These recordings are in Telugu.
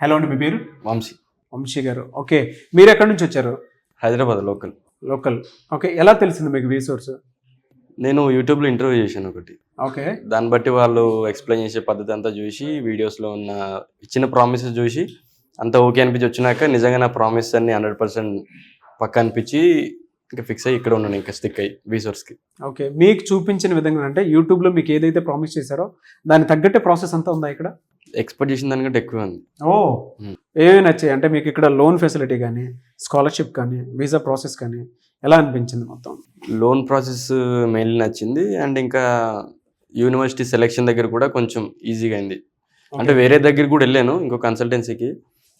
హలో అండి, మీ పేరు? వంశీ. వంశీ గారు. ఓకే, మీరు ఎక్కడి నుంచి వచ్చారు? హైదరాబాద్ లోకల్. లోకల్. ఓకే, ఎలా తెలిసింది మీకు వి సోర్స్? నేను యూట్యూబ్లో ఇంటర్వ్యూ చేశాను ఒకటి. ఓకే. దాన్ని బట్టి వాళ్ళు ఎక్స్ప్లెయిన్ చేసే పద్ధతి అంతా చూసి, వీడియోస్లో ఉన్న ఇచ్చిన ప్రామిసెస్ చూసి అంతా ఓకే అనిపించి వచ్చినాక నిజంగా నా ప్రామిస్ అన్ని 100% పక్క అనిపించి ఇంకా ఫిక్స్ అయ్యి ఇక్కడ ఉన్నాను, ఇంకా స్టిక్ అయ్యి వి సోర్స్కి. ఓకే, మీకు చూపించిన విధంగా అంటే యూట్యూబ్లో మీకు ఏదైతే ప్రామిస్ చేశారో దానికి తగ్గట్టే ప్రాసెస్ అంతా ఉందా ఇక్కడ? ఎక్స్పెక్ట్ చేసిన దానికంటే ఎక్కువ ఉంది. ఓ, ఏమేమి నచ్చాయి అంటే మీకు ఇక్కడ? లోన్ ఫెసిలిటీ కానీ, స్కాలర్షిప్ కానీ, వీసా ప్రాసెస్ కానీ ఎలా అనిపించింది మొత్తం? లోన్ ప్రాసెస్ మెయిన్లీ నచ్చింది. అండ్ ఇంకా యూనివర్సిటీ సెలెక్షన్ దగ్గర కూడా కొంచెం ఈజీగా అయింది. అంటే వేరే దగ్గర కూడా వెళ్ళాను ఇంకో కన్సల్టెన్సీకి,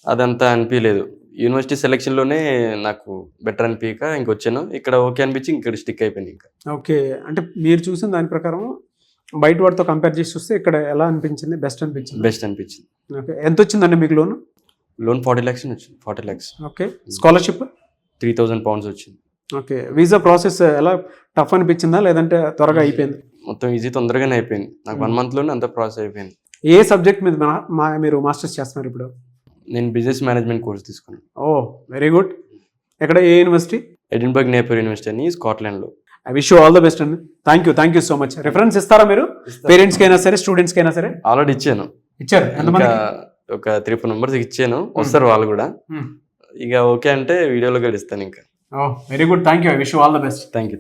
అదంతా అనిపించలేదు. యూనివర్సిటీ సెలెక్షన్లోనే నాకు బెటర్ అనిపించక ఇంకొచ్చాను. ఇక్కడ ఓకే అనిపించి ఇక్కడ స్టిక్ అయిపోయింది ఇంకా. ఓకే, అంటే మీరు చూసిన దాని ప్రకారం బయట వాటితో కంపేర్ చేసి చూస్తే ఇక్కడ ఎలా అనిపించింది? బెస్ట్ అనిపించింది? బెస్ట్ అనిపించింది. ఓకే, ఎంత వచ్చిందండి మీకు లోన్? లోన్ 40 lakhs వచ్చింది. 40 lakhs. ఓకే, స్కాలర్షిప్ 3,000 pounds వచ్చింది. ఓకే, వీసా ప్రాసెస్ ఎలా టఫ్ అనిపించిందా లేదంటే త్వరగా అయిపోయింది? మొత్తం ఈజీ, తొందరగానే అయిపోయింది. నాకు 1 monthలోనే అంత ప్రాసెస్ అయిపోయింది. ఏ సబ్జెక్ట్ మీద మీరు మాస్టర్స్ చేస్తున్నారు ఇప్పుడు? నేను బిజినెస్ మేనేజ్మెంట్ కోర్స్ తీసుకున్నాను. Oh, very good. ఎక్కడ, ఏ యూనివర్సిటీ? ఎడిన్బర్గ్ నేపియర్ యూనివర్సిటీ అని స్కాట్లాండ్లో. I wish you all the best అండి. Thank you so much. Reference ఇస్తారా మీరు? పేరెంట్స్కి అయినా సరే, స్టూడెంట్స్కి అయినా సరే? ఆల్రెడీ ఇచ్చాను. ఇచ్చారు? ఎంతమంది? ఒక 3-4 members ఇచ్చాను, వస్తారు వాళ్ళు కూడా. ఇక ఓకే అంటే వీడియోలో కూడా ఇస్తాను ఇంకా. Oh, very good. Thank you. I wish you all the best. Thank you.